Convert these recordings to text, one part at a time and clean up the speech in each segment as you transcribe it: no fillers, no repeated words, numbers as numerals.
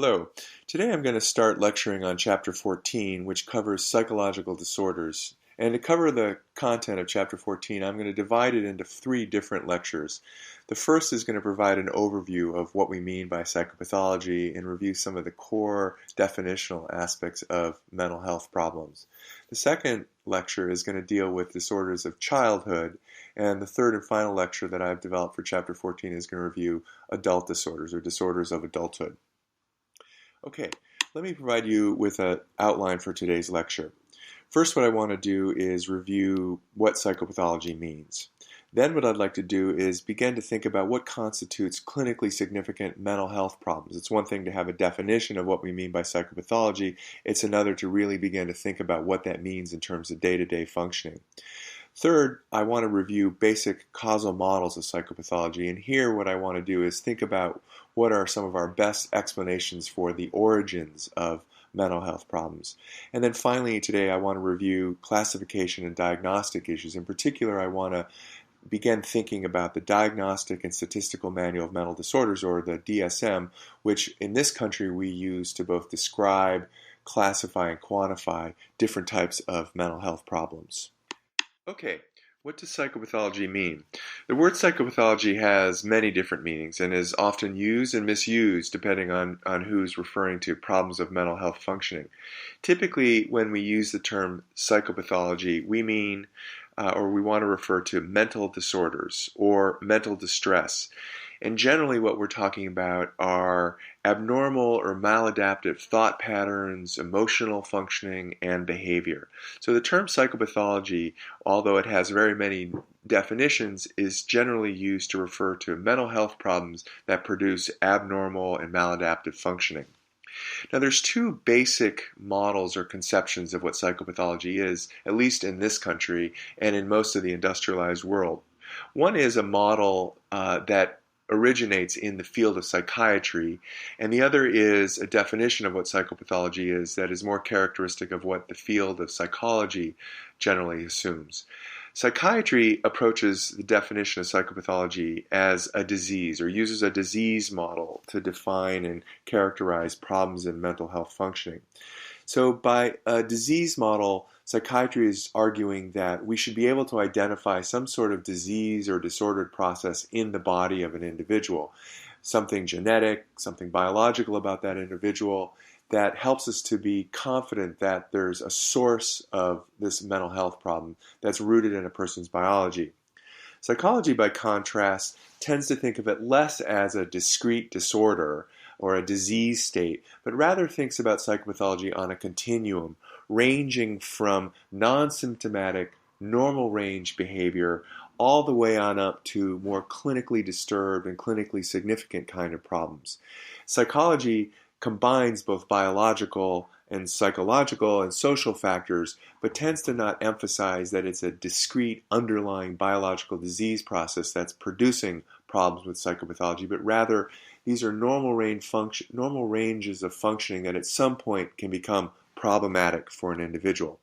Hello. Today I'm going to start lecturing on Chapter 14, which covers psychological disorders. And to cover the content of Chapter 14, I'm going to divide it into three different lectures. The first is going to provide an overview of what we mean by psychopathology and review some of the core definitional aspects of mental health problems. The second lecture is going to deal with disorders of childhood, and the third and final lecture that I've developed for Chapter 14 is going to review adult disorders or disorders of adulthood. Okay, let me provide you with an outline for today's lecture. First, what I want to do is review what psychopathology means. Then what I'd like to do is begin to think about what constitutes clinically significant mental health problems. It's one thing to have a definition of what we mean by psychopathology. It's another to really begin to think about what that means in terms of day-to-day functioning. Third, I want to review basic causal models of psychopathology, and here what I want to do is think about what are some of our best explanations for the origins of mental health problems. And then finally today I want to review classification and diagnostic issues. In particular, I want to begin thinking about the Diagnostic and Statistical Manual of Mental Disorders, or the DSM, which in this country we use to both describe, classify, and quantify different types of mental health problems. Okay, what does psychopathology mean? The word psychopathology has many different meanings and is often used and misused depending on who's referring to problems of mental health functioning. Typically, when we use the term psychopathology, we mean or we want to refer to mental disorders or mental distress. And generally what we're talking about are abnormal or maladaptive thought patterns, emotional functioning, and behavior. So the term psychopathology, although it has very many definitions, is generally used to refer to mental health problems that produce abnormal and maladaptive functioning. Now, there's two basic models or conceptions of what psychopathology is, at least in this country and in most of the industrialized world. One is a model that originates in the field of psychiatry, and the other is a definition of what psychopathology is that is more characteristic of what the field of psychology generally assumes. Psychiatry approaches the definition of psychopathology as a disease, or uses a disease model to define and characterize problems in mental health functioning. So by a disease model, psychiatry is arguing that we should be able to identify some sort of disease or disordered process in the body of an individual, something genetic, something biological about that individual, that helps us to be confident that there's a source of this mental health problem that's rooted in a person's biology. Psychology, by contrast, tends to think of it less as a discrete disorder or a disease state, but rather thinks about psychopathology on a continuum, ranging from non-symptomatic, normal range behavior all the way on up to more clinically disturbed and clinically significant kind of problems. Psychology combines both biological and psychological and social factors, but tends to not emphasize that it's a discrete underlying biological disease process that's producing problems with psychopathology, but rather these are normal ranges of functioning that at some point can become problematic for an individual.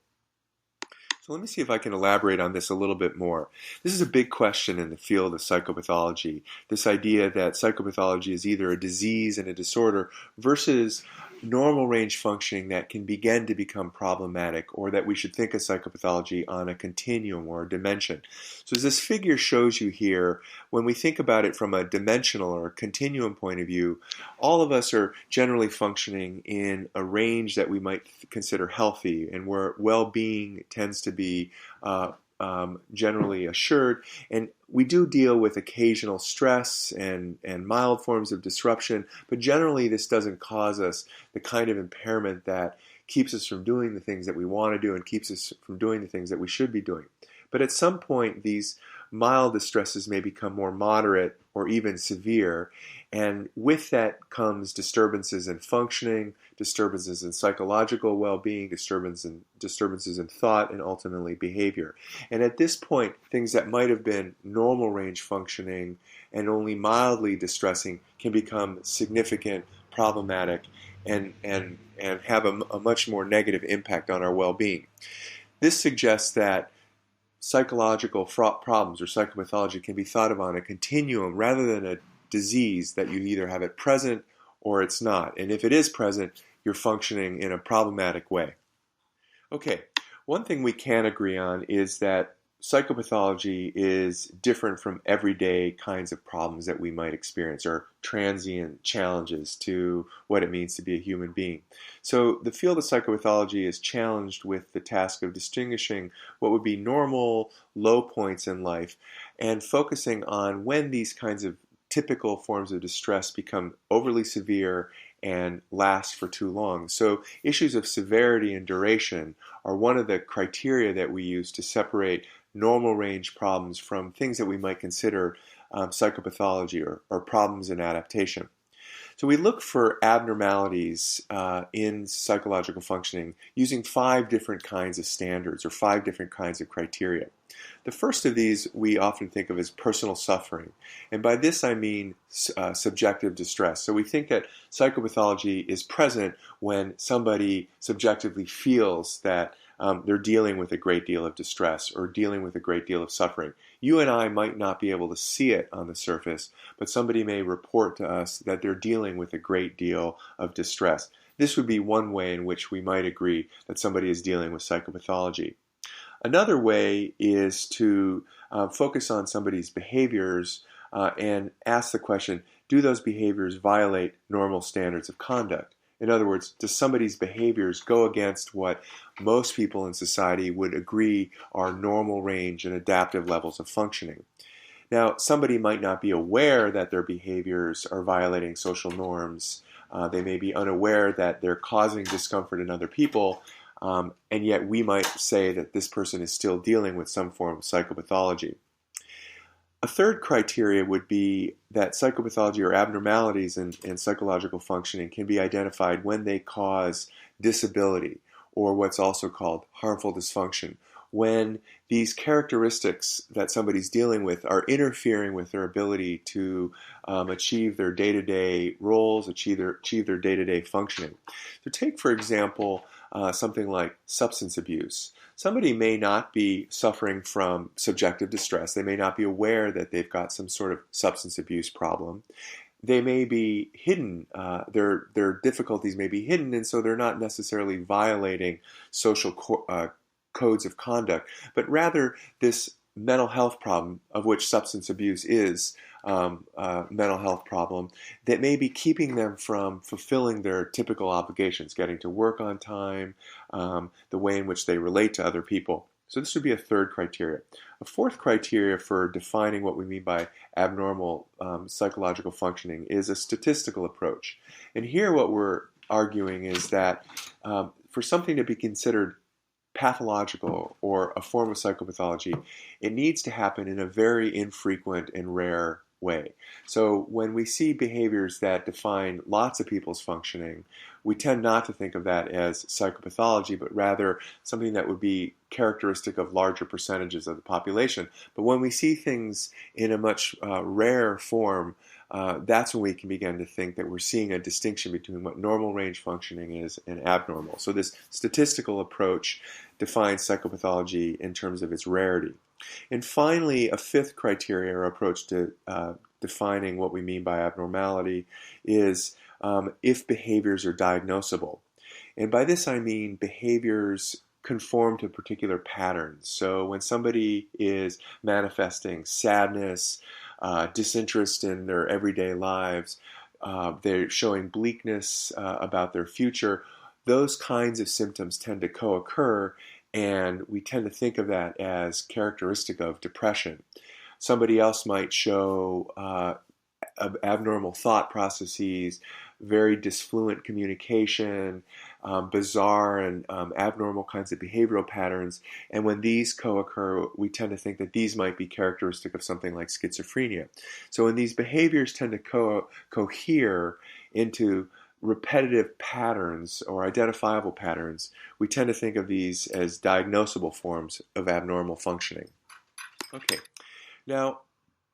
So let me see if I can elaborate on this a little bit more. This is a big question in the field of psychopathology, this idea that psychopathology is either a disease and a disorder versus normal range functioning that can begin to become problematic, or that we should think of psychopathology on a continuum or a dimension. So as this figure shows you here, when we think about it from a dimensional or a continuum point of view, all of us are generally functioning in a range that we might consider healthy, and where well-being tends to be generally assured, and we do deal with occasional stress and mild forms of disruption, but generally this doesn't cause us the kind of impairment that keeps us from doing the things that we want to do and keeps us from doing the things that we should be doing. But at some point these mild distresses may become more moderate or even severe, and with that comes disturbances in functioning, disturbances in psychological well-being, disturbances in thought, and ultimately behavior. And at this point, things that might have been normal range functioning and only mildly distressing can become significant, problematic, and have a much more negative impact on our well-being. This suggests that psychological problems or psychopathology can be thought of on a continuum rather than a disease that you either have at present or it's not. And if it is present, you're functioning in a problematic way. Okay, one thing we can agree on is that psychopathology is different from everyday kinds of problems that we might experience, or transient challenges to what it means to be a human being. So the field of psychopathology is challenged with the task of distinguishing what would be normal low points in life and focusing on when these kinds of typical forms of distress become overly severe and last for too long. So issues of severity and duration are one of the criteria that we use to separate normal range problems from things that we might consider psychopathology or problems in adaptation. So we look for abnormalities in psychological functioning using 5 different kinds of standards or 5 different kinds of criteria. The first of these we often think of as personal suffering, and by this I mean subjective distress. So we think that psychopathology is present when somebody subjectively feels that they're dealing with a great deal of distress or dealing with a great deal of suffering. You and I might not be able to see it on the surface, but somebody may report to us that they're dealing with a great deal of distress. This would be one way in which we might agree that somebody is dealing with psychopathology. Another way is to focus on somebody's behaviors and ask the question, do those behaviors violate normal standards of conduct? In other words, do somebody's behaviors go against what most people in society would agree are normal range and adaptive levels of functioning? Now, somebody might not be aware that their behaviors are violating social norms. They may be unaware that they're causing discomfort in other people, and yet we might say that this person is still dealing with some form of psychopathology. A third criteria would be that psychopathology or abnormalities in psychological functioning can be identified when they cause disability, or what's also called harmful dysfunction, when these characteristics that somebody's dealing with are interfering with their ability to achieve their day-to-day roles, achieve their day-to-day functioning. So take, for example, something like substance abuse. Somebody may not be suffering from subjective distress. They may not be aware that they've got some sort of substance abuse problem. They may be hidden. Their difficulties may be hidden, and so they're not necessarily violating social codes of conduct, but rather this mental health problem, of which substance abuse is a mental health problem, that may be keeping them from fulfilling their typical obligations, getting to work on time, the way in which they relate to other people. So this would be a third criteria. A fourth criteria for defining what we mean by abnormal psychological functioning is a statistical approach. And here what we're arguing is that for something to be considered pathological or a form of psychopathology, it needs to happen in a very infrequent and rare way. So when we see behaviors that define lots of people's functioning, we tend not to think of that as psychopathology, but rather something that would be characteristic of larger percentages of the population. But when we see things in a much rare form, that's when we can begin to think that we're seeing a distinction between what normal range functioning is and abnormal. So this statistical approach defines psychopathology in terms of its rarity. And finally, a fifth criteria or approach to defining what we mean by abnormality is if behaviors are diagnosable. And by this I mean behaviors conform to particular patterns. So when somebody is manifesting sadness, disinterest in their everyday lives, they're showing bleakness about their future, those kinds of symptoms tend to co-occur, and we tend to think of that as characteristic of depression. Somebody else might show abnormal thought processes, very disfluent communication, bizarre and abnormal kinds of behavioral patterns. And when these co-occur, we tend to think that these might be characteristic of something like schizophrenia. So when these behaviors tend to cohere into repetitive patterns or identifiable patterns, we tend to think of these as diagnosable forms of abnormal functioning. Okay, now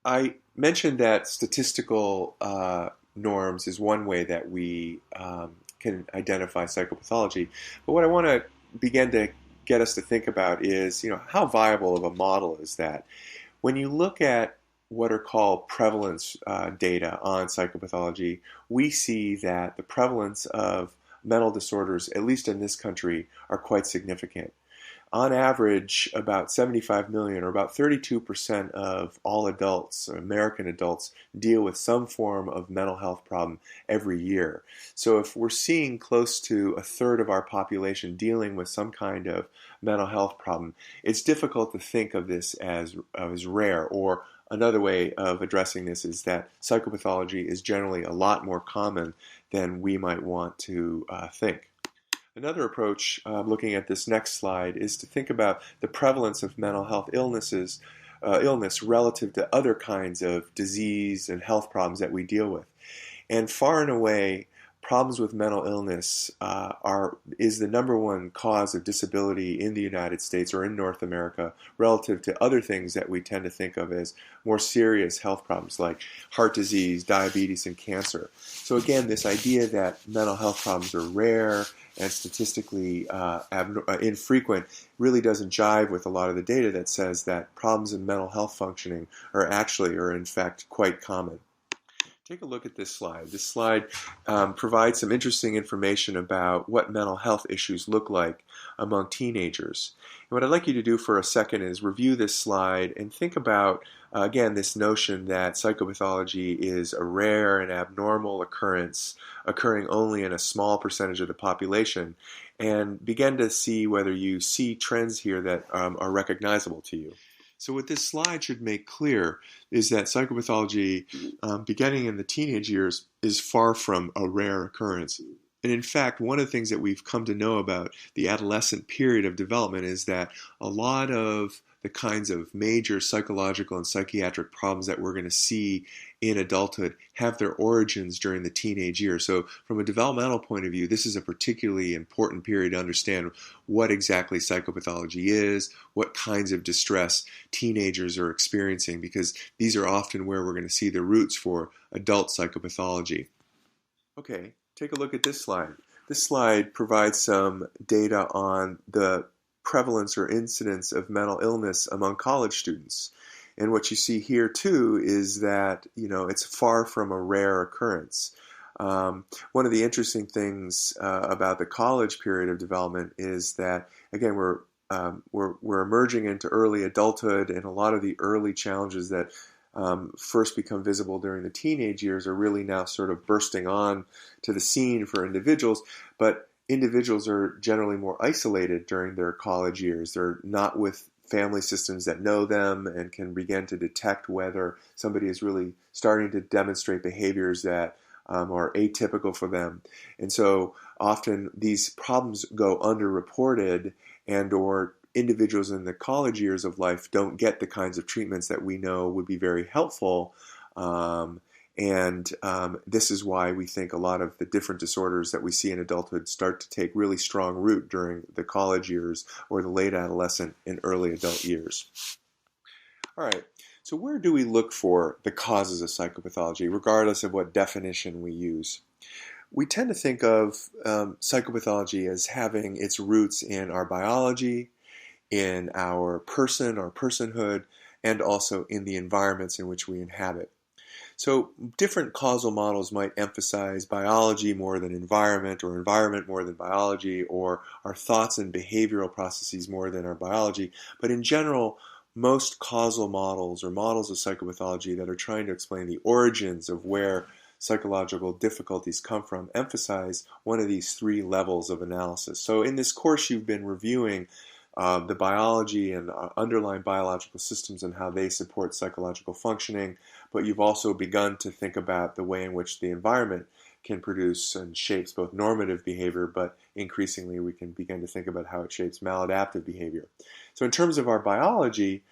I mentioned that statistical norms is one way that we can identify psychopathology, but what I want to begin to get us to think about is, how viable of a model is that? When you look at what are called prevalence data on psychopathology, we see that the prevalence of mental disorders, at least in this country, are quite significant. On average, about 75 million, or about 32% of all adults, American adults, deal with some form of mental health problem every year. So if we're seeing close to a third of our population dealing with some kind of mental health problem, it's difficult to think of this as rare. Or another way of addressing this is that psychopathology is generally a lot more common than we might want to think. Another approach, looking at this next slide, is to think about the prevalence of mental health illness relative to other kinds of disease and health problems that we deal with. And far and away, problems with mental illness is the number one cause of disability in the United States or in North America relative to other things that we tend to think of as more serious health problems like heart disease, diabetes, and cancer. So again, this idea that mental health problems are rare and statistically infrequent really doesn't jive with a lot of the data that says that problems in mental health functioning are in fact quite common. Take a look at this slide. This slide provides some interesting information about what mental health issues look like among teenagers. And what I'd like you to do for a second is review this slide and think about, again, this notion that psychopathology is a rare and abnormal occurrence occurring only in a small percentage of the population, and begin to see whether you see trends here that are recognizable to you. So what this slide should make clear is that psychopathology, beginning in the teenage years, is far from a rare occurrence. And in fact, one of the things that we've come to know about the adolescent period of development is that a lot of the kinds of major psychological and psychiatric problems that we're going to see in adulthood have their origins during the teenage years. So from a developmental point of view, this is a particularly important period to understand what exactly psychopathology is, what kinds of distress teenagers are experiencing, because these are often where we're going to see the roots for adult psychopathology. Okay, take a look at this slide. This slide provides some data on the prevalence or incidence of mental illness among college students. And what you see here too is that, it's far from a rare occurrence. One of the interesting things about the college period of development is that, again, we're emerging into early adulthood, and a lot of the early challenges that first become visible during the teenage years are really now sort of bursting on to the scene for individuals. But individuals are generally more isolated during their college years. They're not with family systems that know them and can begin to detect whether somebody is really starting to demonstrate behaviors that are atypical for them. And so often these problems go underreported, and or individuals in the college years of life don't get the kinds of treatments that we know would be very helpful. This is why we think a lot of the different disorders that we see in adulthood start to take really strong root during the college years or the late adolescent and early adult years. All right, so where do we look for the causes of psychopathology, regardless of what definition we use? We tend to think of psychopathology as having its roots in our biology, in our person or personhood, and also in the environments in which we inhabit. So different causal models might emphasize biology more than environment, or environment more than biology, or our thoughts and behavioral processes more than our biology. But in general, most causal models or models of psychopathology that are trying to explain the origins of where psychological difficulties come from emphasize one of these three levels of analysis. So in this course, you've been reviewing the biology and underlying biological systems and how they support psychological functioning, but you've also begun to think about the way in which the environment can produce and shapes both normative behavior, but increasingly we can begin to think about how it shapes maladaptive behavior. So in terms of our biology,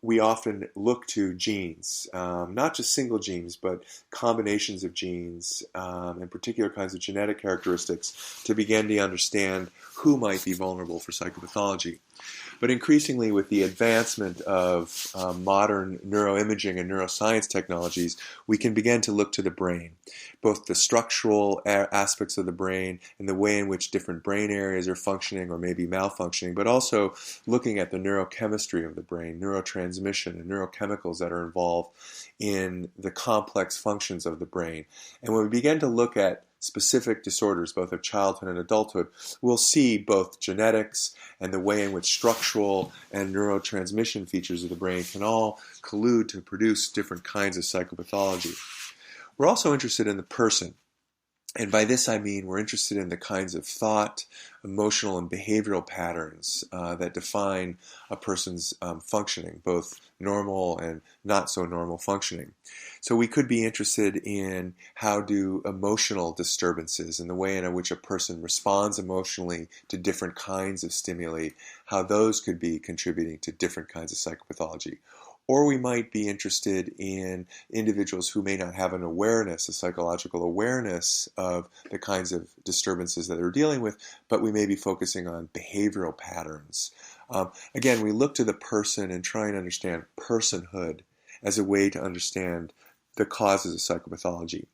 we often look to genes, not just single genes, but combinations of genes and particular kinds of genetic characteristics to begin to understand who might be vulnerable for psychopathology. But increasingly, with the advancement of modern neuroimaging and neuroscience technologies, we can begin to look to the brain, both the structural aspects of the brain and the way in which different brain areas are functioning or maybe malfunctioning, but also looking at the neurochemistry of the brain, neurotransmission and neurochemicals that are involved in the complex functions of the brain. And when we begin to look at specific disorders, both of childhood and adulthood, we'll see both genetics and the way in which structural and neurotransmission features of the brain can all collude to produce different kinds of psychopathology. We're also interested in the person. And by this I mean we're interested in the kinds of thought, emotional, and behavioral patterns that define a person's functioning, both normal and not so normal functioning. So we could be interested in how do emotional disturbances and the way in which a person responds emotionally to different kinds of stimuli, how those could be contributing to different kinds of psychopathology. Or we might be interested in individuals who may not have an awareness, a psychological awareness of the kinds of disturbances that they're dealing with, but we may be focusing on behavioral patterns. Again, we look to the person and try and understand personhood as a way to understand the causes of psychopathology.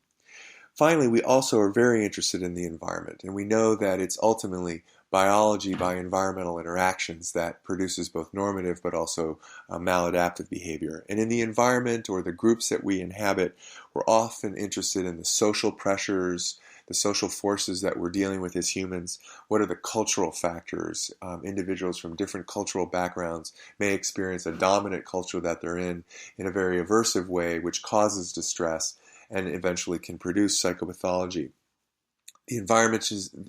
Finally, we also are very interested in the environment, and we know that it's ultimately biology by environmental interactions that produces both normative but also maladaptive behavior. And in the environment or the groups that we inhabit, we're often interested in the social pressures, the social forces that we're dealing with as humans. What are the cultural factors? Individuals from different cultural backgrounds may experience a dominant culture that they're in a very aversive way, which causes distress and eventually can produce psychopathology. The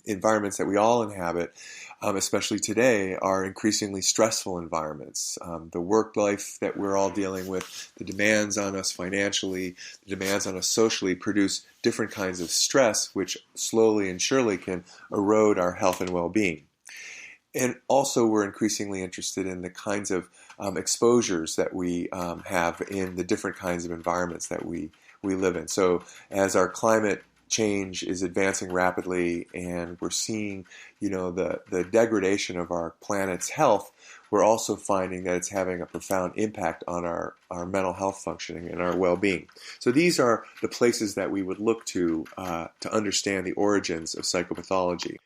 environments that we all inhabit, especially today, are increasingly stressful environments. The work life that we're all dealing with, the demands on us financially, the demands on us socially produce different kinds of stress, which slowly and surely can erode our health and well-being. And also we're increasingly interested in the kinds of exposures that we have in the different kinds of environments that we live in. So as our climate change is advancing rapidly and we're seeing, the degradation of our planet's health, we're also finding that it's having a profound impact on our mental health functioning and our well-being. So these are the places that we would look to understand the origins of psychopathology.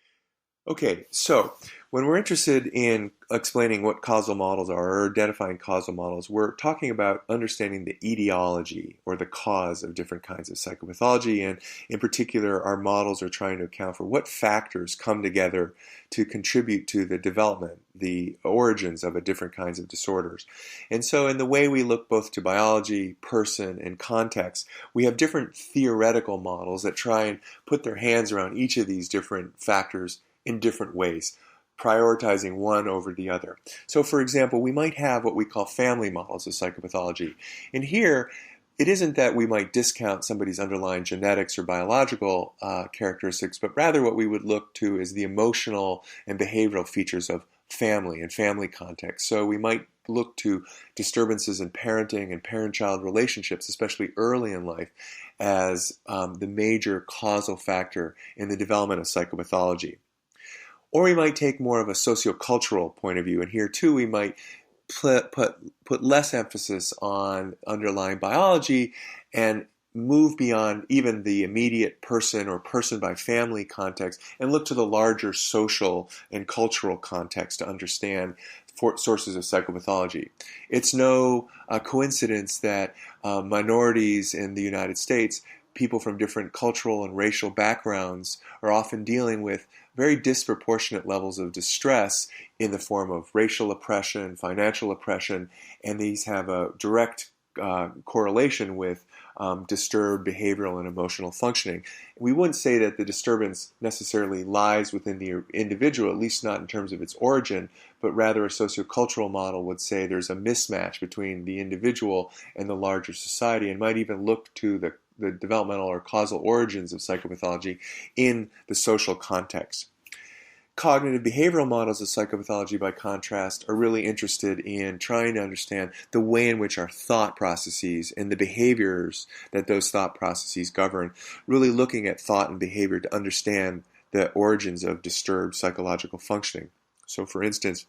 Okay, so when we're interested in explaining what causal models are or identifying causal models, we're talking about understanding the etiology or the cause of different kinds of psychopathology, and in particular our models are trying to account for what factors come together to contribute to the development, the origins of different kinds of disorders. And so in the way we look both to biology, person, and context, we have different theoretical models that try and put their hands around each of these different factors in different ways, prioritizing one over the other. So for example, we might have what we call family models of psychopathology. And here, it isn't that we might discount somebody's underlying genetics or biological characteristics, but rather what we would look to is the emotional and behavioral features of family and family context. So we might look to disturbances in parenting and parent-child relationships, especially early in life, as the major causal factor in the development of psychopathology. Or we might take more of a sociocultural point of view, and here too we might put less emphasis on underlying biology and move beyond even the immediate person or person by family context and look to the larger social and cultural context to understand sources of psychopathology. It's no coincidence that minorities in the United States, people from different cultural and racial backgrounds, are often dealing with very disproportionate levels of distress in the form of racial oppression, financial oppression, and these have a direct correlation with disturbed behavioral and emotional functioning. We wouldn't say that the disturbance necessarily lies within the individual, at least not in terms of its origin, but rather a sociocultural model would say there's a mismatch between the individual and the larger society, and might even look to the developmental or causal origins of psychopathology in the social context. Cognitive behavioral models of psychopathology, by contrast, are really interested in trying to understand the way in which our thought processes and the behaviors that those thought processes govern, really looking at thought and behavior to understand the origins of disturbed psychological functioning. So, for instance,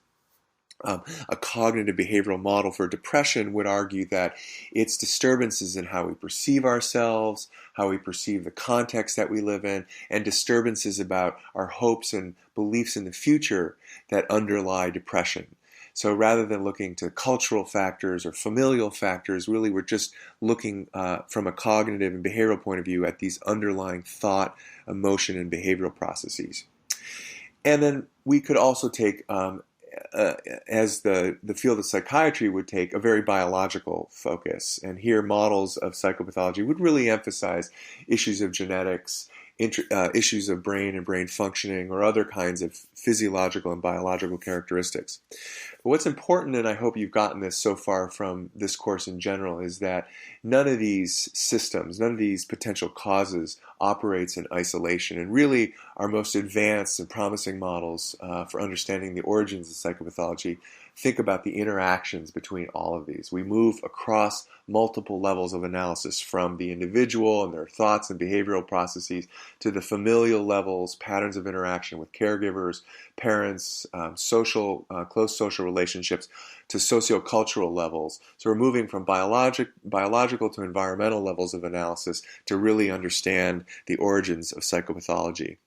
a cognitive behavioral model for depression would argue that it's disturbances in how we perceive ourselves, how we perceive the context that we live in, and disturbances about our hopes and beliefs in the future that underlie depression. So rather than looking to cultural factors or familial factors, really we're just looking from a cognitive and behavioral point of view at these underlying thought, emotion, and behavioral processes. And then we could also take, as the field of psychiatry would take, a very biological focus. And here models of psychopathology would really emphasize issues of genetics, issues of brain and brain functioning, or other kinds of physiological and biological characteristics. But what's important, and I hope you've gotten this so far from this course in general, is that none of these systems, none of these potential causes operates in isolation. And really, our most advanced and promising models for understanding the origins of psychopathology think about the interactions between all of these. We move across multiple levels of analysis, from the individual and their thoughts and behavioral processes to the familial levels, patterns of interaction with caregivers, parents, close social relationships, to sociocultural levels. So we're moving from biological to environmental levels of analysis to really understand the origins of psychopathology.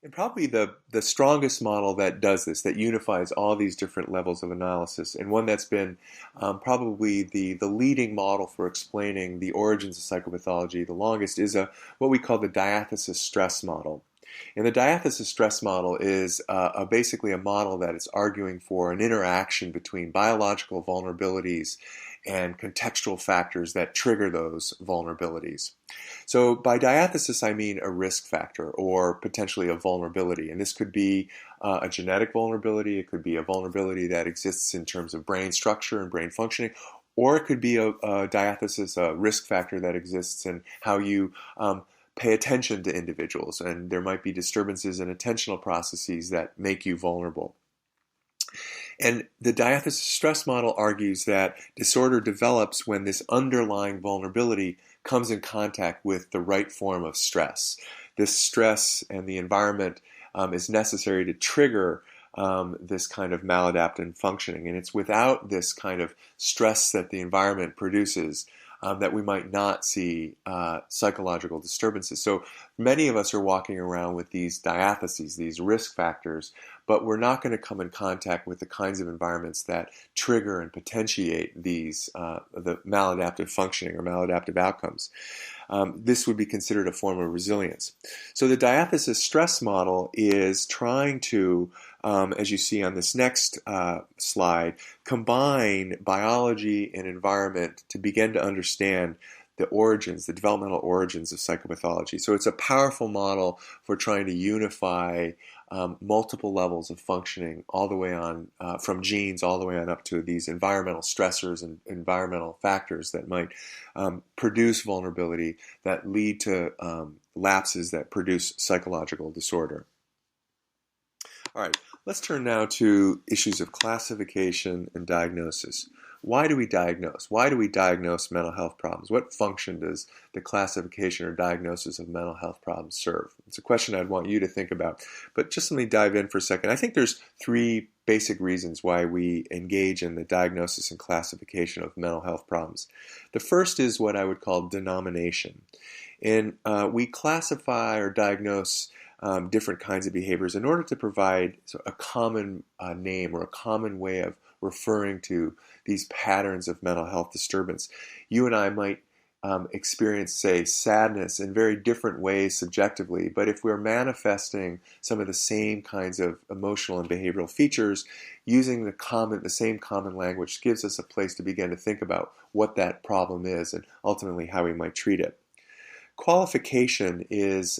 And probably the strongest model that does this, that unifies all these different levels of analysis, and one that's been probably the leading model for explaining the origins of psychopathology the longest, is what we call the diathesis stress model. And the diathesis stress model is basically a model that is arguing for an interaction between biological vulnerabilities and contextual factors that trigger those vulnerabilities. So by diathesis, I mean a risk factor or potentially a vulnerability. And this could be a genetic vulnerability, it could be a vulnerability that exists in terms of brain structure and brain functioning, or it could be a diathesis, a risk factor that exists in how you pay attention to individuals, and there might be disturbances in attentional processes that make you vulnerable. And the diathesis stress model argues that disorder develops when this underlying vulnerability comes in contact with the right form of stress. This stress and the environment is necessary to trigger this kind of maladaptive functioning. And it's without this kind of stress that the environment produces that we might not see psychological disturbances. So many of us are walking around with these diatheses, these risk factors, but we're not going to come in contact with the kinds of environments that trigger and potentiate these the maladaptive functioning or maladaptive outcomes. This would be considered a form of resilience. So the diathesis stress model is trying to, as you see on this next slide, combine biology and environment to begin to understand the origins, the developmental origins of psychopathology. So it's a powerful model for trying to unify multiple levels of functioning all the way on, from genes all the way on up to these environmental stressors and environmental factors that might produce vulnerability, that lead to lapses that produce psychological disorder. All right, let's turn now to issues of classification and diagnosis. Why do we diagnose? Why do we diagnose mental health problems? What function does the classification or diagnosis of mental health problems serve? It's a question I'd want you to think about. But just let me dive in for a second. I think there's three basic reasons why we engage in the diagnosis and classification of mental health problems. The first is what I would call denomination. And we classify or diagnose different kinds of behaviors in order to provide a common name or a common way of referring to these patterns of mental health disturbance. You and I might experience, say, sadness in very different ways subjectively, but if we're manifesting some of the same kinds of emotional and behavioral features, using the same common language gives us a place to begin to think about what that problem is and ultimately how we might treat it. Qualification is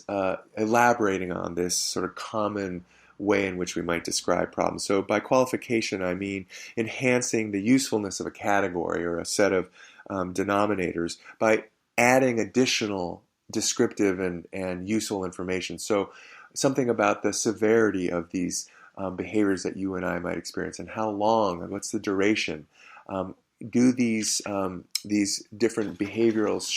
elaborating on this sort of common way in which we might describe problems. So by qualification, I mean enhancing the usefulness of a category or a set of denominators by adding additional descriptive and useful information. So something about the severity of these behaviors that you and I might experience, and how long, and what's the duration. Do these different behaviors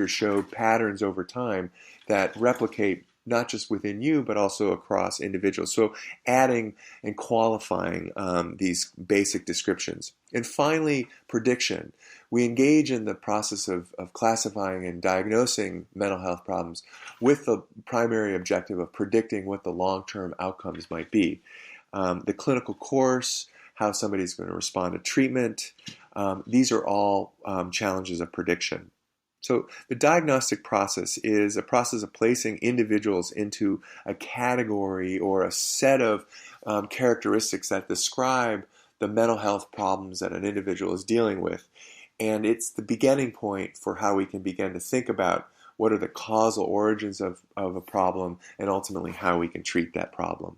show patterns over time that replicate not just within you, but also across individuals? So adding and qualifying these basic descriptions. And finally, prediction. We engage in the process of classifying and diagnosing mental health problems with the primary objective of predicting what the long-term outcomes might be. the clinical course, how somebody's going to respond to treatment. These are all challenges of prediction. So the diagnostic process is a process of placing individuals into a category or a set of characteristics that describe the mental health problems that an individual is dealing with. And it's the beginning point for how we can begin to think about what are the causal origins of a problem and ultimately how we can treat that problem.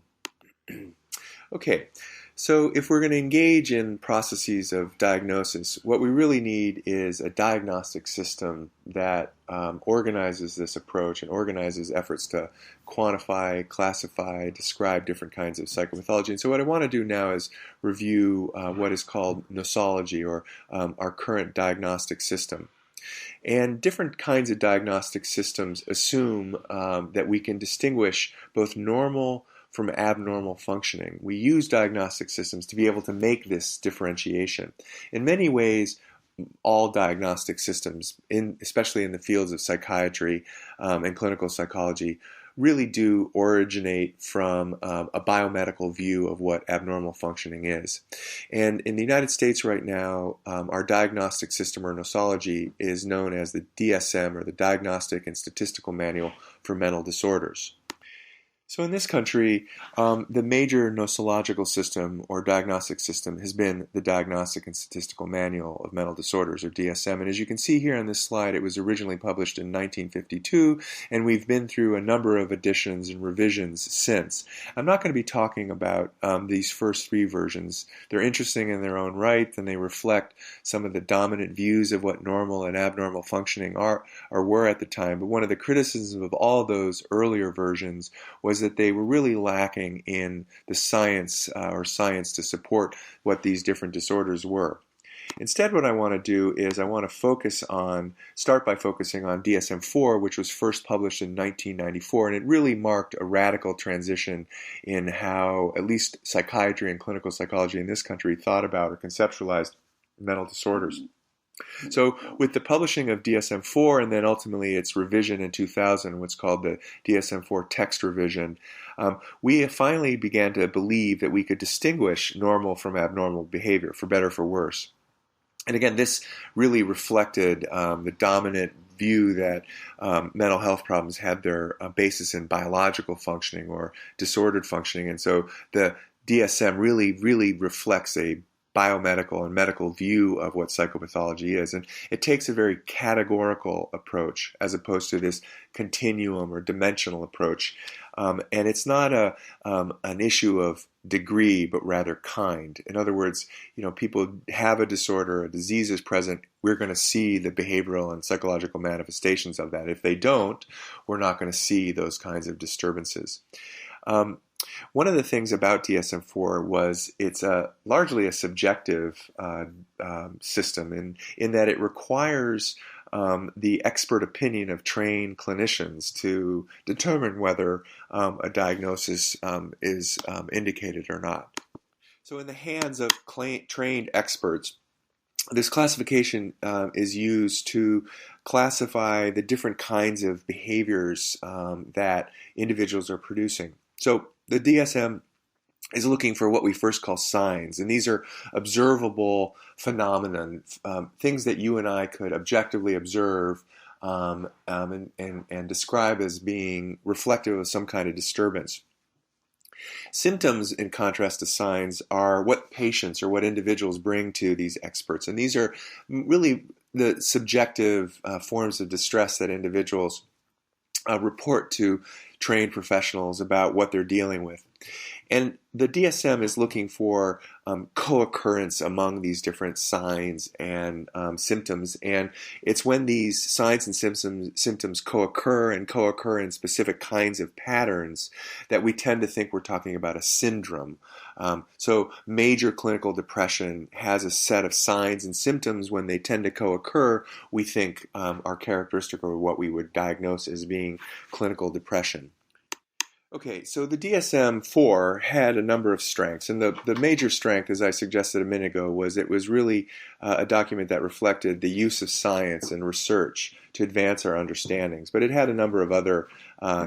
Okay, so if we're going to engage in processes of diagnosis, what we really need is a diagnostic system that organizes this approach and organizes efforts to quantify, classify, describe different kinds of psychopathology. And so what I want to do now is review what is called nosology, or our current diagnostic system. And different kinds of diagnostic systems assume that we can distinguish both normal from abnormal functioning. We use diagnostic systems to be able to make this differentiation. In many ways, all diagnostic systems, especially in the fields of psychiatry and clinical psychology, really do originate from a biomedical view of what abnormal functioning is. And in the United States right now, our diagnostic system, or nosology, is known as the DSM, or the Diagnostic and Statistical Manual for Mental Disorders. So in this country, the major nosological system or diagnostic system has been the Diagnostic and Statistical Manual of Mental Disorders, or DSM. And as you can see here on this slide, it was originally published in 1952, and we've been through a number of editions and revisions since. I'm not going to be talking about these first three versions. They're interesting in their own right, and they reflect some of the dominant views of what normal and abnormal functioning are or were at the time. But one of the criticisms of all those earlier versions was that they were really lacking in the science or science to support what these different disorders were. Instead, what I want to do is I want to start by focusing on DSM-4, which was first published in 1994, and it really marked a radical transition in how at least psychiatry and clinical psychology in this country thought about or conceptualized mental disorders. So with the publishing of DSM-4 and then ultimately its revision in 2000, what's called the DSM-4 text revision, we finally began to believe that we could distinguish normal from abnormal behavior, for better or for worse. And again, this really reflected the dominant view that mental health problems had their basis in biological functioning or disordered functioning. And so the DSM really reflects a biomedical and medical view of what psychopathology is. And it takes a very categorical approach as opposed to this continuum or dimensional approach. And it's not an issue of degree, but rather kind. In other words, people have a disorder, a disease is present, we're going to see the behavioral and psychological manifestations of that. If they don't, we're not going to see those kinds of disturbances. One of the things about DSM-4 was it's largely a subjective system in that it requires the expert opinion of trained clinicians to determine whether a diagnosis is indicated or not. So in the hands of trained experts, this classification is used to classify the different kinds of behaviors that individuals are producing. So the DSM is looking for what we first call signs, and these are observable phenomena, things that you and I could objectively observe and describe as being reflective of some kind of disturbance. Symptoms, in contrast to signs, are what patients or what individuals bring to these experts, and these are really the subjective forms of distress that individuals report to trained professionals about what they're dealing with. And the DSM is looking for co-occurrence among these different signs and symptoms. And it's when these signs and symptoms co-occur in specific kinds of patterns that we tend to think we're talking about a syndrome. So major clinical depression has a set of signs and symptoms. When they tend to co-occur, we think are characteristic of what we would diagnose as being clinical depression. Okay, so the DSM-4 had a number of strengths, and the major strength, as I suggested a minute ago, was it was really a document that reflected the use of science and research to advance our understandings. But it had a number of other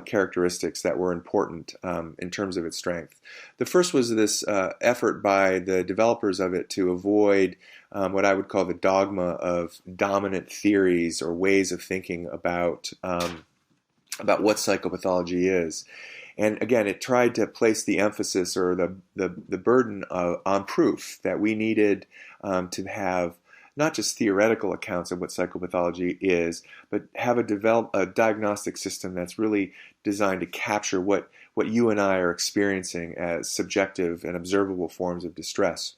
characteristics that were important in terms of its strength. The first was this effort by the developers of it to avoid what I would call the dogma of dominant theories or ways of thinking about what psychopathology is. And again, it tried to place the emphasis or the burden on proof that we needed to have not just theoretical accounts of what psychopathology is, but have a diagnostic system that's really designed to capture what you and I are experiencing as subjective and observable forms of distress.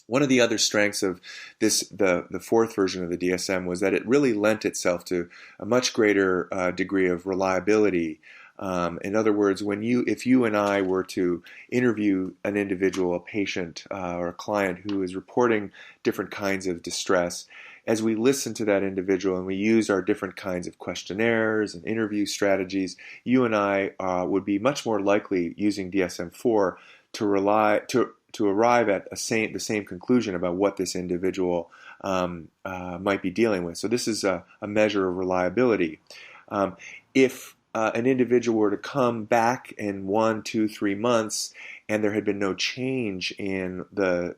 One of the other strengths of the fourth version of the DSM was that it really lent itself to a much greater degree of reliability. In other words, if you and I were to interview an individual, a patient or a client who is reporting different kinds of distress, as we listen to that individual and we use our different kinds of questionnaires and interview strategies, you and I would be much more likely using DSM-4 to arrive at the same conclusion about what this individual might be dealing with. So this is a measure of reliability. If an individual were to come back in 1, 2, 3 months and there had been no change in the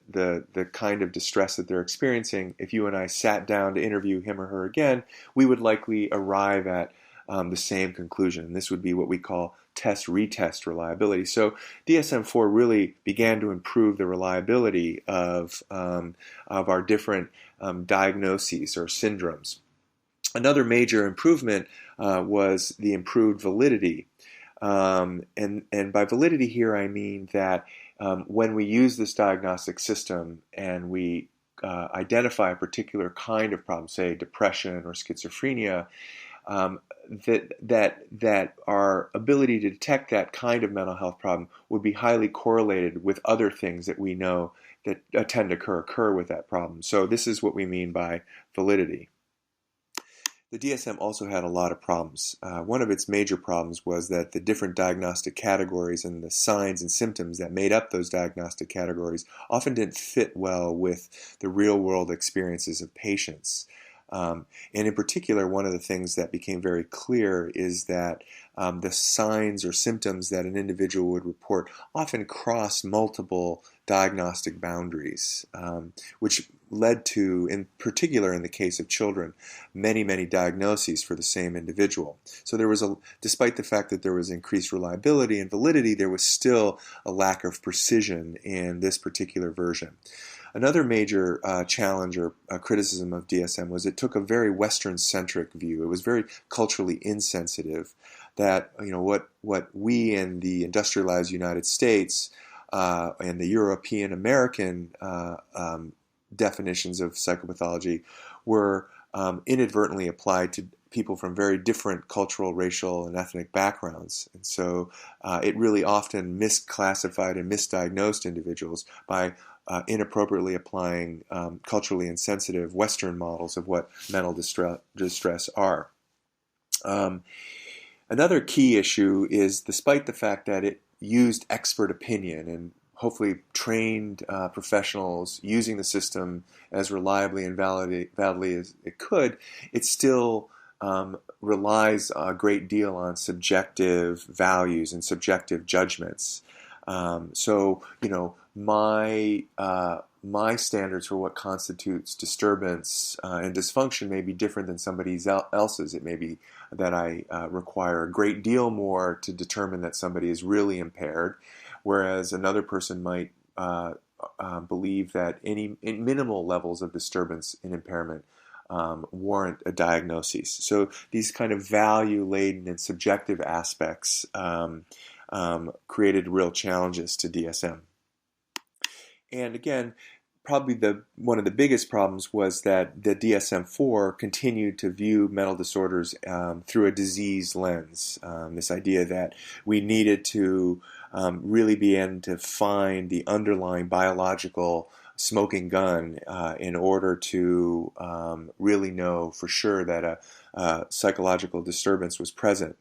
kind of distress that they're experiencing, if you and I sat down to interview him or her again, we would likely arrive at the same conclusion. And this would be what we call test-retest reliability. So DSM-4 really began to improve the reliability of our different diagnoses or syndromes. Another major improvement was the improved validity. And by validity here, I mean that when we use this diagnostic system and we identify a particular kind of problem, say depression or schizophrenia, that our ability to detect that kind of mental health problem would be highly correlated with other things that we know that tend to occur with that problem. So this is what we mean by validity. The DSM also had a lot of problems. One of its major problems was that the different diagnostic categories and the signs and symptoms that made up those diagnostic categories often didn't fit well with the real-world experiences of patients. And in particular, one of the things that became very clear is that the signs or symptoms that an individual would report often cross multiple diagnostic boundaries, which led to, in particular in the case of children, many, many diagnoses for the same individual. So there was despite the fact that there was increased reliability and validity, there was still a lack of precision in this particular version. Another major challenge or criticism of DSM was it took a very Western-centric view. It was very culturally insensitive. That what we in the industrialized United States and the European American definitions of psychopathology were inadvertently applied to people from very different cultural, racial, and ethnic backgrounds. And so it really often misclassified and misdiagnosed individuals by inappropriately applying culturally insensitive Western models of what mental distress are. Another key issue is, despite the fact that it used expert opinion and hopefully trained professionals using the system as reliably and validly as it could, it still relies a great deal on subjective values and subjective judgments. So, my standards for what constitutes disturbance and dysfunction may be different than somebody else's. It may be that I require a great deal more to determine that somebody is really impaired, whereas another person might believe that any minimal levels of disturbance and impairment warrant a diagnosis. So these kind of value-laden and subjective aspects created real challenges to DSM. And again, probably one of the biggest problems was that the DSM-4 continued to view mental disorders through a disease lens. This idea that we needed to really begin to find the underlying biological smoking gun in order to really know for sure that a psychological disturbance was present.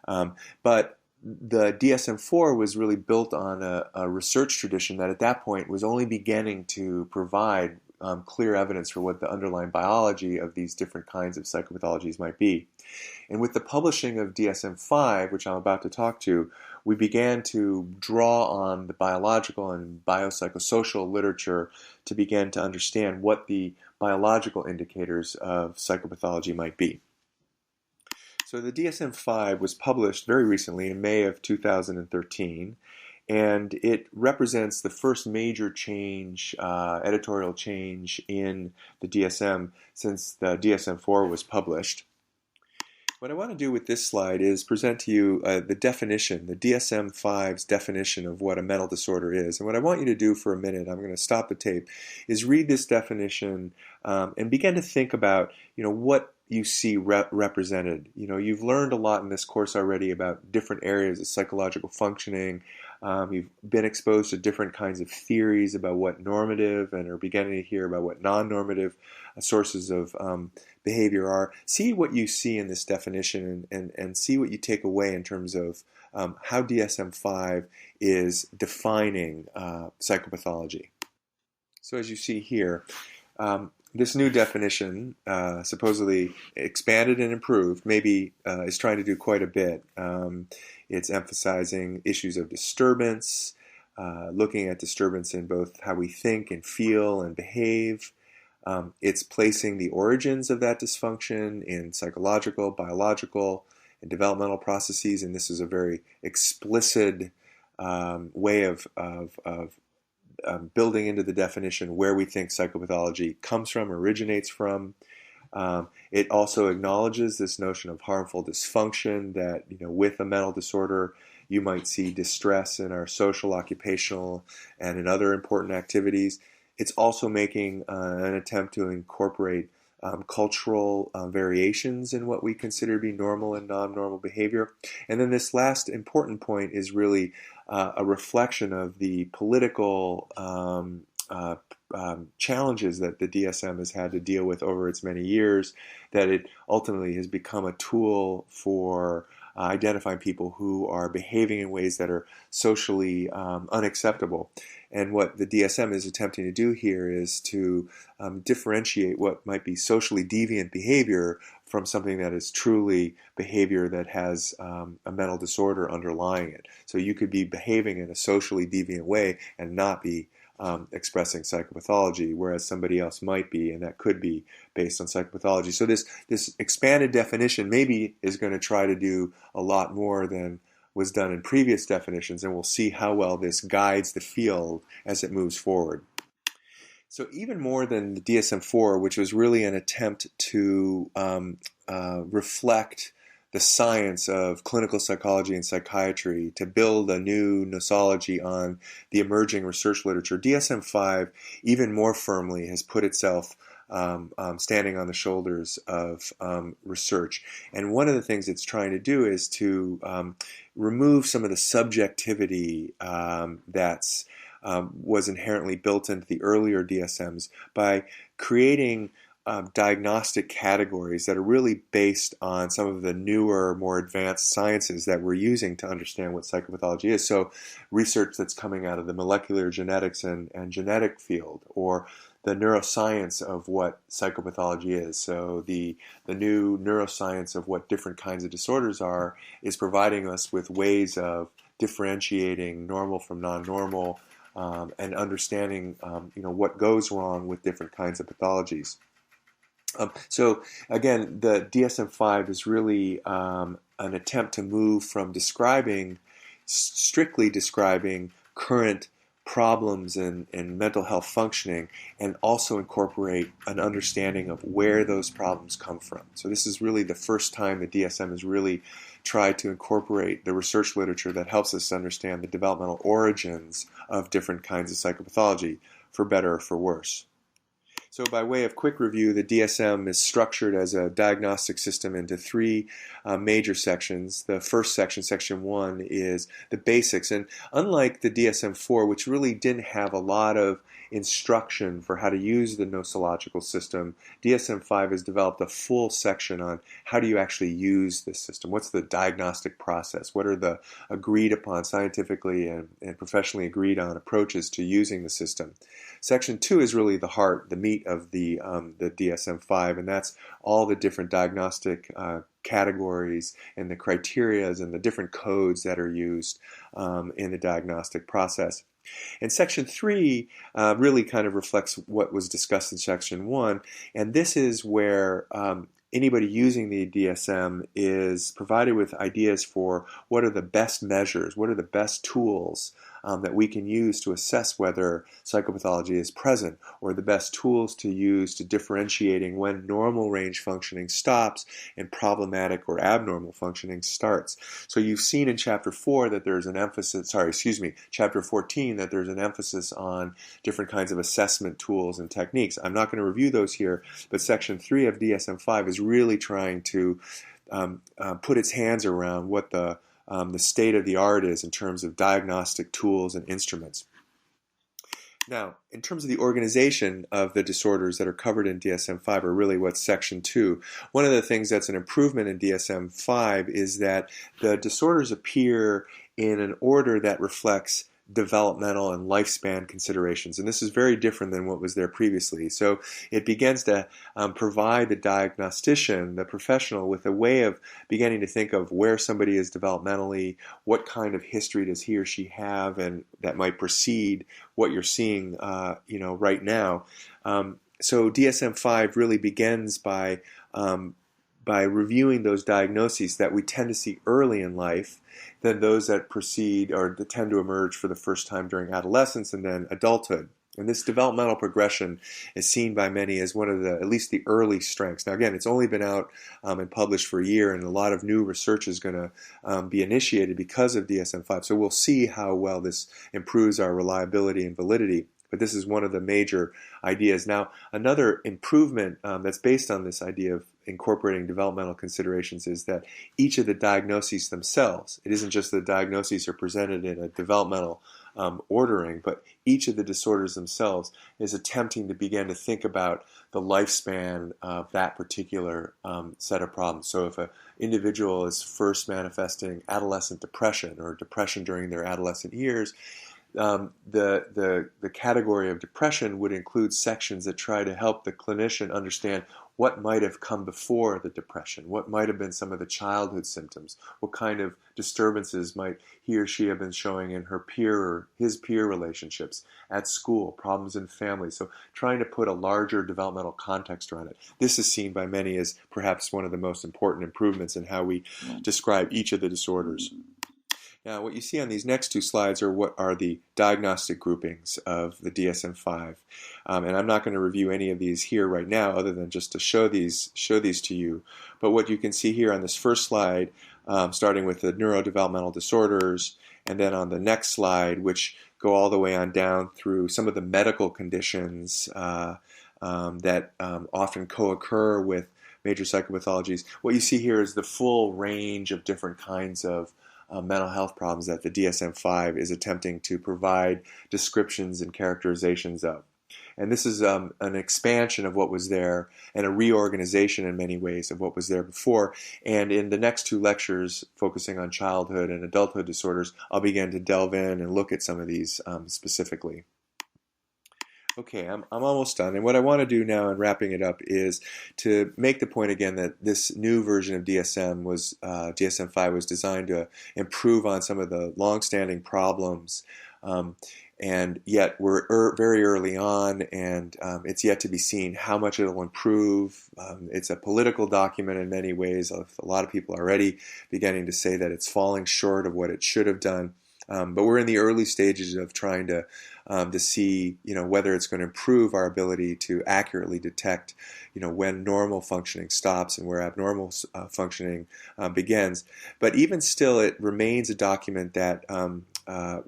But the DSM-4 was really built on a research tradition that at that point was only beginning to provide clear evidence for what the underlying biology of these different kinds of psychopathologies might be. And with the publishing of DSM-5, which I'm about to talk to, we began to draw on the biological and biopsychosocial literature to begin to understand what the biological indicators of psychopathology might be. So the DSM-5 was published very recently in May of 2013, and it represents the first major change, editorial change in the DSM since the DSM-4 was published. What I want to do with this slide is present to you the definition, the DSM-5's definition of what a mental disorder is. And what I want you to do for a minute, I'm going to stop the tape, is read this definition and begin to think about, what you see represented. You've learned a lot in this course already about different areas of psychological functioning. You've been exposed to different kinds of theories about what normative and are beginning to hear about what non-normative sources of behavior are. See what you see in this definition and see what you take away in terms of how DSM-5 is defining psychopathology. So as you see here, this new definition, supposedly expanded and improved, maybe is trying to do quite a bit. It's emphasizing issues of disturbance, looking at disturbance in both how we think and feel and behave. It's placing the origins of that dysfunction in psychological, biological, and developmental processes, and this is a very explicit way of building into the definition where we think psychopathology comes from, originates from. It also acknowledges this notion of harmful dysfunction that, with a mental disorder, you might see distress in our social, occupational, and in other important activities. It's also making an attempt to incorporate cultural variations in what we consider to be normal and non-normal behavior. And then this last important point is really a reflection of the political challenges that the DSM has had to deal with over its many years, that it ultimately has become a tool for identifying people who are behaving in ways that are socially unacceptable. And what the DSM is attempting to do here is to differentiate what might be socially deviant behavior from something that is truly behavior that has a mental disorder underlying it. So you could be behaving in a socially deviant way and not be expressing psychopathology, whereas somebody else might be, and that could be based on psychopathology. So this expanded definition maybe is going to try to do a lot more than was done in previous definitions, and we'll see how well this guides the field as it moves forward. So even more than the DSM-4, which was really an attempt to reflect the science of clinical psychology and psychiatry, to build a new nosology on the emerging research literature, DSM-5 even more firmly has put itself standing on the shoulders of research. And one of the things it's trying to do is to remove some of the subjectivity that's was inherently built into the earlier DSMs by creating diagnostic categories that are really based on some of the newer, more advanced sciences that we're using to understand what psychopathology is. So research that's coming out of the molecular genetics and genetic field, or the neuroscience of what psychopathology is. So the new neuroscience of what different kinds of disorders are is providing us with ways of differentiating normal from non-normal and understanding what goes wrong with different kinds of pathologies. So again, the DSM-5 is really an attempt to move from strictly describing current problems in mental health functioning, and also incorporate an understanding of where those problems come from. So this is really the first time the DSM has really tried to incorporate the research literature that helps us understand the developmental origins of different kinds of psychopathology, for better or for worse. So by way of quick review, the DSM is structured as a diagnostic system into three major sections. The first section, section 1, is the basics. And unlike the DSM-4, which really didn't have a lot of instruction for how to use the nosological system, DSM-5 has developed a full section on how do you actually use this system. What's the diagnostic process? What are the agreed upon, scientifically and professionally agreed on approaches to using the system? Section 2 is really the heart, the meat of the DSM-5, and that's all the different diagnostic categories and the criterias and the different codes that are used in the diagnostic process. And Section 3 really kind of reflects what was discussed in Section 1, and this is where anybody using the DSM is provided with ideas for what are the best measures, what are the best tools that we can use to assess whether psychopathology is present, or the best tools to use to differentiating when normal range functioning stops and problematic or abnormal functioning starts. So you've seen in Chapter 4 that there's an emphasis, Chapter 14, that there's an emphasis on different kinds of assessment tools and techniques. I'm not going to review those here, but Section 3 of DSM-5 is really trying to put its hands around what the state of the art is in terms of diagnostic tools and instruments. Now, in terms of the organization of the disorders that are covered in DSM-5 are really what's Section 2. One of the things that's an improvement in DSM-5 is that the disorders appear in an order that reflects developmental and lifespan considerations, and this is very different than what was there previously. So it begins to provide the diagnostician, the professional, with a way of beginning to think of where somebody is developmentally, what kind of history does he or she have, and that might precede what you're seeing right now. So DSM-5 really begins by reviewing those diagnoses that we tend to see early in life than those that precede or that tend to emerge for the first time during adolescence and then adulthood. And this developmental progression is seen by many as one of the, at least the early strengths. Now again, it's only been out and published for a year, and a lot of new research is going to be initiated because of DSM-5. So we'll see how well this improves our reliability and validity. But this is one of the major ideas. Now, another improvement that's based on this idea of incorporating developmental considerations is that each of the diagnoses themselves, it isn't just the diagnoses are presented in a developmental ordering, but each of the disorders themselves is attempting to begin to think about the lifespan of that particular set of problems. So if an individual is first manifesting adolescent depression or depression during their adolescent years, the category of depression would include sections that try to help the clinician understand what might have come before the depression, what might have been some of the childhood symptoms, what kind of disturbances might he or she have been showing in her peer or his peer relationships, at school, problems in family. So trying to put a larger developmental context around it. This is seen by many as perhaps one of the most important improvements in how we describe each of the disorders. Now, what you see on these next two slides are what are the diagnostic groupings of the DSM-5. And I'm not going to review any of these here right now other than just to show these to you. But what you can see here on this first slide, starting with the neurodevelopmental disorders, and then on the next slide, which go all the way on down through some of the medical conditions that often co-occur with major psychopathologies. What you see here is the full range of different kinds of mental health problems that the DSM-5 is attempting to provide descriptions and characterizations of. And this is an expansion of what was there and a reorganization in many ways of what was there before. And in the next two lectures, focusing on childhood and adulthood disorders, I'll begin to delve in and look at some of these specifically. Okay, I'm almost done, and what I want to do now in wrapping it up is to make the point again that this new version of DSM-5 was designed to improve on some of the long-standing problems, and yet we're very early on, and it's yet to be seen how much it'll improve. It's a political document in many ways. A lot of people are already beginning to say that it's falling short of what it should have done. But we're in the early stages of trying to see, whether it's going to improve our ability to accurately detect, when normal functioning stops and where abnormal functioning begins. But even still, it remains a document that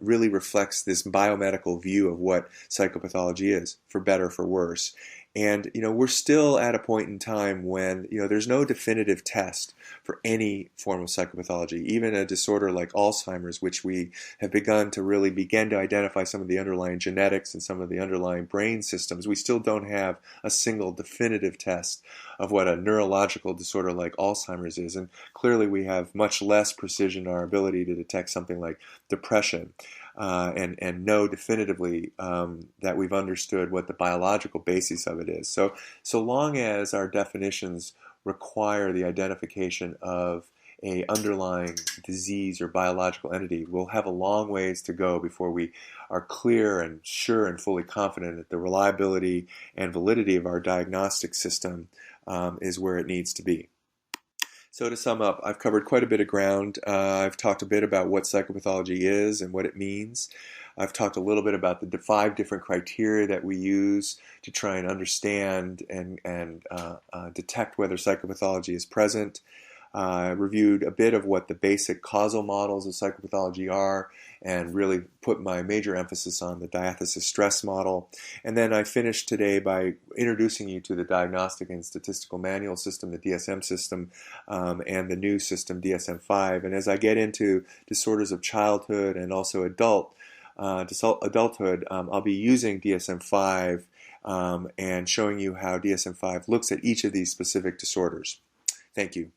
really reflects this biomedical view of what psychopathology is, for better or for worse. And we're still at a point in time when there's no definitive test for any form of psychopathology, even a disorder like Alzheimer's, which we have begun to identify some of the underlying genetics and some of the underlying brain systems. We still don't have a single definitive test of what a neurological disorder like Alzheimer's is, and clearly we have much less precision in our ability to detect something like depression. And know definitively that we've understood what the biological basis of it is. So long as our definitions require the identification of a underlying disease or biological entity, we'll have a long ways to go before we are clear and sure and fully confident that the reliability and validity of our diagnostic system is where it needs to be. So to sum up, I've covered quite a bit of ground. I've talked a bit about what psychopathology is and what it means. I've talked a little bit about the 5 different criteria that we use to try and understand and detect whether psychopathology is present. I reviewed a bit of what the basic causal models of psychopathology are and really put my major emphasis on the diathesis stress model. And then I finished today by introducing you to the Diagnostic and Statistical Manual System, the DSM system, and the new system, DSM-5. And as I get into disorders of childhood and also adulthood, I'll be using DSM-5 and showing you how DSM-5 looks at each of these specific disorders. Thank you.